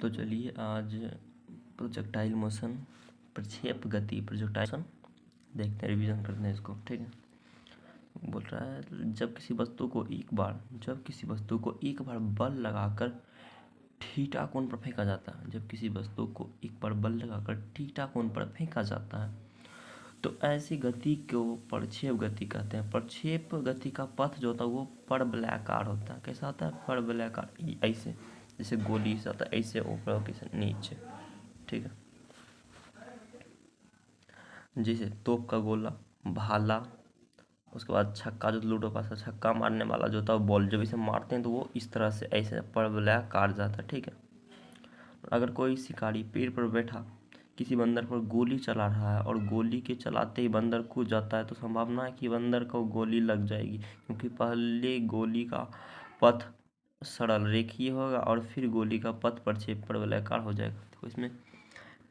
तो चलिए आज प्रोजेक्टाइल मोशन, प्रक्षेप गति, प्रोजेक्टाइल मोशन देखते हैं, रिवीजन करते हैं इसको। ठीक है, बोल रहा है जब किसी वस्तु को एक बार बल लगाकर थीटा कोण पर फेंका जाता है, जब किसी वस्तु को एक बार बल लगाकर थीटा कोण पर फेंका जाता है तो ऐसी गति को प्रक्षेप गति कहते हैं। प्रक्षेप गति का पथ जो होता है वो परवलयाकार होता है। कैसा होता है? परवलयाकार, ऐसे जैसे गोली से होता है, ऐसे ऊपर कैसे नीचे। ठीक है, जैसे तोप का गोला, भाला, उसके बाद छक्का, जो लूडो पास है छक्का मारने वाला जो होता है बॉल, जब इसे मारते हैं तो वो इस तरह से ऐसे परवलयाकार जाता है। ठीक है, अगर कोई शिकारी पेड़ पर बैठा किसी बंदर पर गोली चला रहा है और गोली के चलाते ही बंदर कूद जाता है तो संभावना है कि बंदर को गोली लग जाएगी, क्योंकि पहले गोली का पथ सरल रेखीय होगा और फिर गोली का पथ प्रक्षेप परवलयाकार हो जाएगा। तो इसमें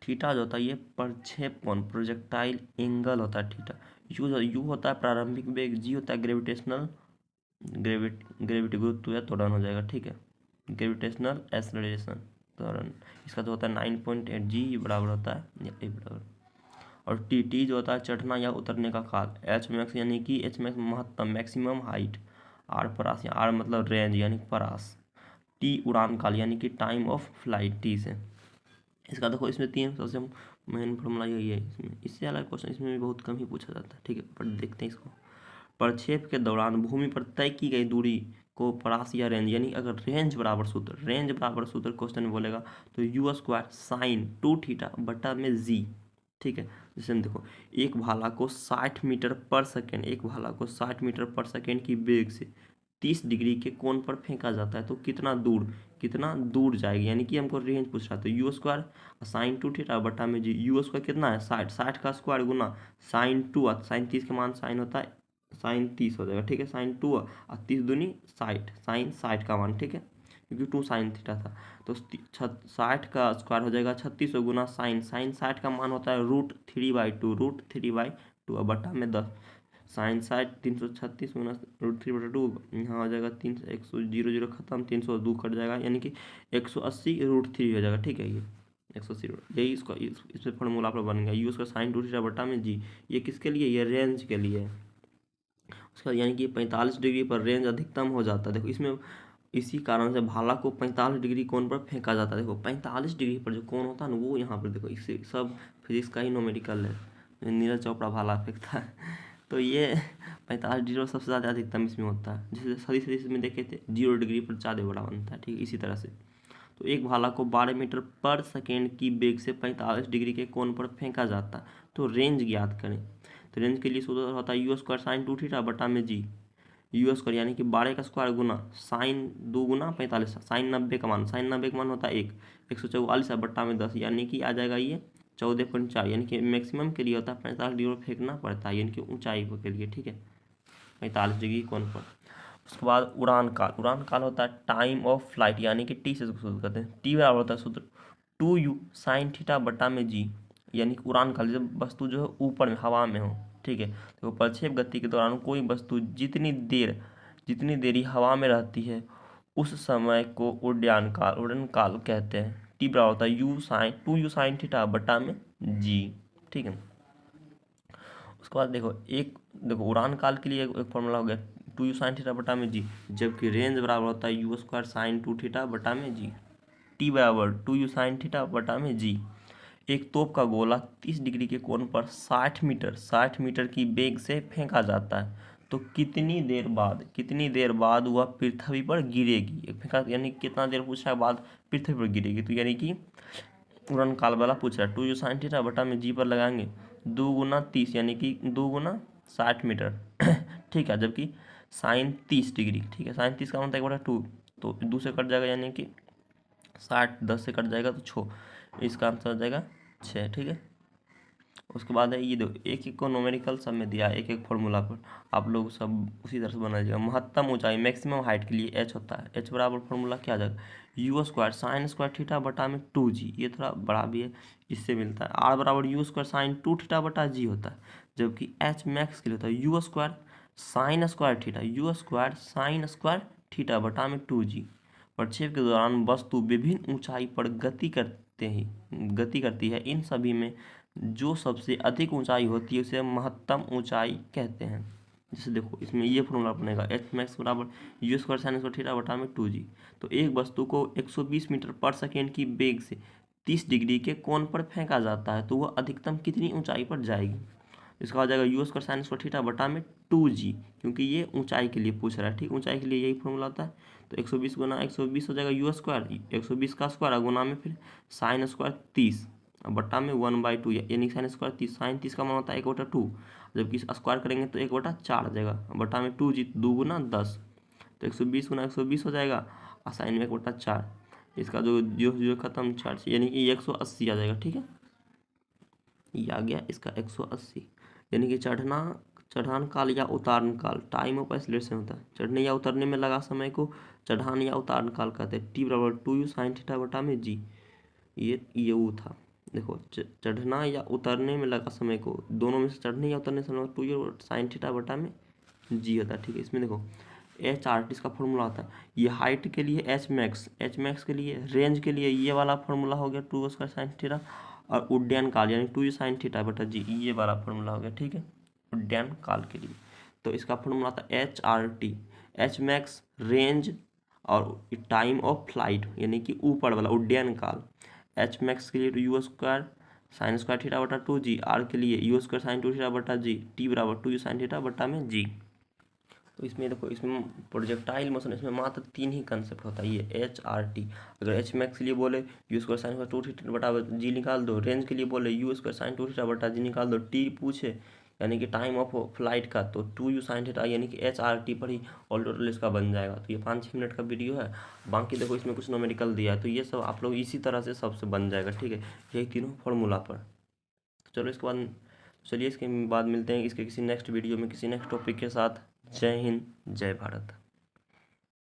थीटा जो होता है ये प्रक्षेप कोण, प्रोजेक्टाइल एंगल होता है थीटा। यू होता है प्रारंभिक वेग, जी होता है ग्रेविटेशनल ग्रेविटी गुरुत्व या त्वरण हो जाएगा। ठीक है, ग्रेविटेशनल एक्सेलरेशन त्वरण, इसका जो होता है 9.8 जी बराबर होता है ए बराबर। और टी जो होता है चढ़ना या उतरने का काल, एच मैक्स यानी कि एच मैक्स महत्तम मैक्सिमम हाइट, आर परास, आर मतलब रेंज यानी परास, टी उड़ान काल यानी कि टाइम ऑफ फ्लाइट टी से। इसका देखो इसमें तीन सबसे मेन फॉर्मूला यही है इसमें, इससे अलग क्वेश्चन इसमें भी बहुत कम ही पूछा जाता है। ठीक है, पर देखते हैं इसको। प्रक्षेप के दौरान भूमि पर तय की गई दूरी को परास या रेंज, यानी अगर रेंज बराबर सूत्र क्वेश्चन में बोलेगा तो यू स्क्वायर साइन 2 थीटा बटा में जी। ठीक है, जैसे हम देखो एक भाला को 60 मीटर पर सेकेंड की वेग से 30 डिग्री के कोण पर फेंका जाता है तो कितना दूर जाएगी, यानी कि हमको रेंज पूछ रहा है। तो यू स्क्वायर साइन 2 थीटा बटा में जी, यू स्क्वायर कितना है 60 का स्क्वायर गुना साइन 2, साइन 30 का मान साइन होता है साइन 30 हो जाएगा। ठीक है, साइन 2 और 30 दूनी 60, साइन 60 का मान। ठीक है, क्योंकि 2 साइन थीटा था तो 60 का स्क्वायर हो जाएगा 36 गुना साइन 60 का मान होता है √3/2 और बटा में 10, साइन 60 336 गुना √3/2, यहाँ हो जाएगा 300, 100 0 खत्म, 302 कट जाएगा, यानी कि 180 √3 हो जाएगा। ठीक है, ये 180 यही इसका इसमें फॉर्मूला पर बन गया, यू उसका साइन 2 थीटा बटा में जी। ये किसके लिए? ये रेंज के लिए है। उसका यानी कि 45 डिग्री पर रेंज अधिकतम हो जाता है। देखो इसमें इसी कारण से भाला को 45 डिग्री कोण पर फेंका जाता है। देखो 45 डिग्री पर जो कोण होता है ना वो यहाँ पर देखो, इससे सब फिजिक्स का ही न्यूमेरिकल है, नीरज चोपड़ा भाला फेंकता है तो ये 45 डिग्री पर सबसे ज़्यादा अधिकतम इसमें होता है। जैसे सदिश में देखे थे 0 डिग्री पर ज़्यादा बड़ा बनता है। ठीक, इसी तरह से तो एक भाला को 12 मीटर पर सेकेंड की वेग से 45 डिग्री के कोण पर फेंका जाता है तो रेंज ज्ञात करें। तो रेंज के लिए सूत्र होता है यू स्क्वायर साइन 2 थीटा बटा में जी, यू स्क्वायर यानी कि 12 का स्क्वायर गुना साइन 2 गुना 45, साइन 90 का मान होता है 144 बट्टा में 10, यानी कि आ जाएगा ये 14.4, यानी कि मैक्सिमम के लिए होता है 45 डिग्री फेंकना पड़ता है, यानी कि ऊंचाई के लिए। ठीक है, 45 डिग्री कोण पर। उसके बाद उड़ान काल होता है टाइम ऑफ फ्लाइट, यानी कि टी से सूत्र करते हैं, टी बराबर होता है सूत्र 2u साइन थीटा बटा में जी, यानी कि उड़ान काल जब वस्तु जो है ऊपर में हवा में हो। ठीक है, तो प्रक्षेप गति के दौरान कोई वस्तु जितनी देरी हवा में रहती है उस समय को उड़ान काल कहते हैं। टी बराबर होता है 2u साइन थीटा बटा में जी। ठीक है, उसके बाद देखो उड़ान काल के लिए एक फॉर्मूला हो गया 2u साइन थीटा बटा में जी, जबकि रेंज बराबर होता है यू स्क्वायर साइन 2 थीटा बटा में जी। टी बराबर 2u साइन थीटा बटा में जी। एक तोप का गोला 30 डिग्री के कोण पर 60 मीटर की वेग से फेंका जाता है तो कितनी देर बाद वह पृथ्वी पर गिरेगी। फेंका यानी कितना देर पूछा बाद पृथ्वी पर गिरेगी, तो यानी कि उड़न काल वाला पूछ रहा है 2u साइन थीटा बटा में जी पर लगाएंगे 2 गुना 30, यानी कि 2 गुना 60 मीटर ठीक है, जबकि साइन 30 डिग्री। ठीक है, साइन 30 का मतलब 1/2, तो 2 से कट जाएगा, यानी कि 60 10 से कट जाएगा तो 6, इसका आंसर आ जाएगा 6। ठीक है, उसके बाद है ये दो एक को न्यूमेरिकल सब में दिया है एक फॉर्मूला पर, आप लोग सब उसी तरह से बनाइएगा। महत्तम ऊंचाई मैक्सिमम हाइट के लिए एच होता है, एच बराबर फॉर्मूला क्या आ जाएगा you square sine square theta बटा में 2g, ये थोड़ा बड़ा भी है, इससे मिलता है। आर बराबर यू स्क्वायर साइन 2 थीटा बटा जी होता है, जबकि एच मैक्स के लिए होता है you square sine square theta बटा में 2g। प्रक्षेप के दौरान वस्तु विभिन्न ऊंचाई पर गति करती है। इन सभी में जो सबसे अधिक ऊंचाई होती है उसे महत्तम ऊंचाई कहते हैं। जैसे देखो इसमें ये फॉर्मूला बनेगा, एच मैक्स बराबर you square sine square theta बटा में 2g। तो एक वस्तु को 120 मीटर पर सेकेंड की वेग से 30 डिग्री के कोण पर फेंका जाता है तो वह अधिकतम कितनी ऊंचाई पर जाएगी। इसका हो जाएगा you square sine square theta बटा में 2g, क्योंकि ये ऊंचाई के लिए पूछ रहा है। ठीक, ऊंचाई के लिए यही फॉर्मूला आता है। तो 120 गुना 120 हो जाएगा यू स्क्वायर, 120 का स्क्वायर गुना में फिर साइन स्क्वायर 30 बट्टा में 1/2, यानी साइन स्क्वायर 30, साइन 30 का मान होता है 1/2, जबकि स्क्वायर करेंगे तो 1/4 आ जाएगा, बट्टा में 2g 2 गुना 10। तो 120 गुना 120 हो जाएगा और साइन में 1/4, इसका जो जीरो जीरो खत्म 4, यानी कि 180 आ जाएगा। ठीक है, ये आ गया इसका 180। यानी कि चढ़ान काल या उतारन काल, टाइम ऑफ एक्सीलरेशन होता है। चढ़ने या उतरने में लगा समय को चढ़ान या उतारन काल कहते हैं। टी बराबर 2u साइन थीटा बटा में जी। ये वो था, देखो चढ़ना या उतरने में लगा समय को, दोनों में से चढ़ने या उतरने समय 2u साइन थीटा बटा में जी होता है। ठीक है, इसमें देखो एच आर टी इसका फॉर्मूला आता है। ये हाइट के लिए एच मैक्स के लिए, रेंज के लिए ये वाला फॉर्मूला हो गया 2 स्क्वायर साइन थीटा, और उड्डयन काल यानी 2u साइन थीटा बटा जी, ये वाला फॉर्मूला हो गया। ठीक है, उड्डयन काल के लिए तो इसका फॉर्मूला था H R T, H max range और टाइम ऑफ फ्लाइट यानी कि ऊपर वाला उड्डयन काल। एच मैक्स के लिए you square sine square theta बटा 2g, आर के लिए यू स्क्वायर साइन 2 थीटा बटा जी, टी बराबर 2u साइन थीटा बटा में जी। तो इसमें देखो, इसमें प्रोजेक्टाइल मोशन, इसमें मात्र 3 ही कंसेप्ट होता है, ये एच आर टी। अगर एच मैक्स के लिए बोले you square sine square 2 theta बटा जी निकाल दो, रेंज के लिए बोले यू स्क्वायर साइन 2 थीटा बटा जी निकाल दो, टी पूछे यानी कि टाइम ऑफ फ्लाइट का तो 2u साइन थीटा यानी कि एच आर टी पर ही ऑल टोटल इसका बन जाएगा। तो ये 5-6 मिनट का वीडियो है, बाकी देखो इसमें कुछ न्यूमेरिकल दिया है, तो ये सब आप लोग इसी तरह से सबसे बन जाएगा। ठीक है, यही तीनों फॉर्मूला पर। चलो इसके बाद, चलिए इसके बाद मिलते हैं इसके किसी नेक्स्ट वीडियो में किसी नेक्स्ट टॉपिक के साथ। जय हिंद, जय भारत।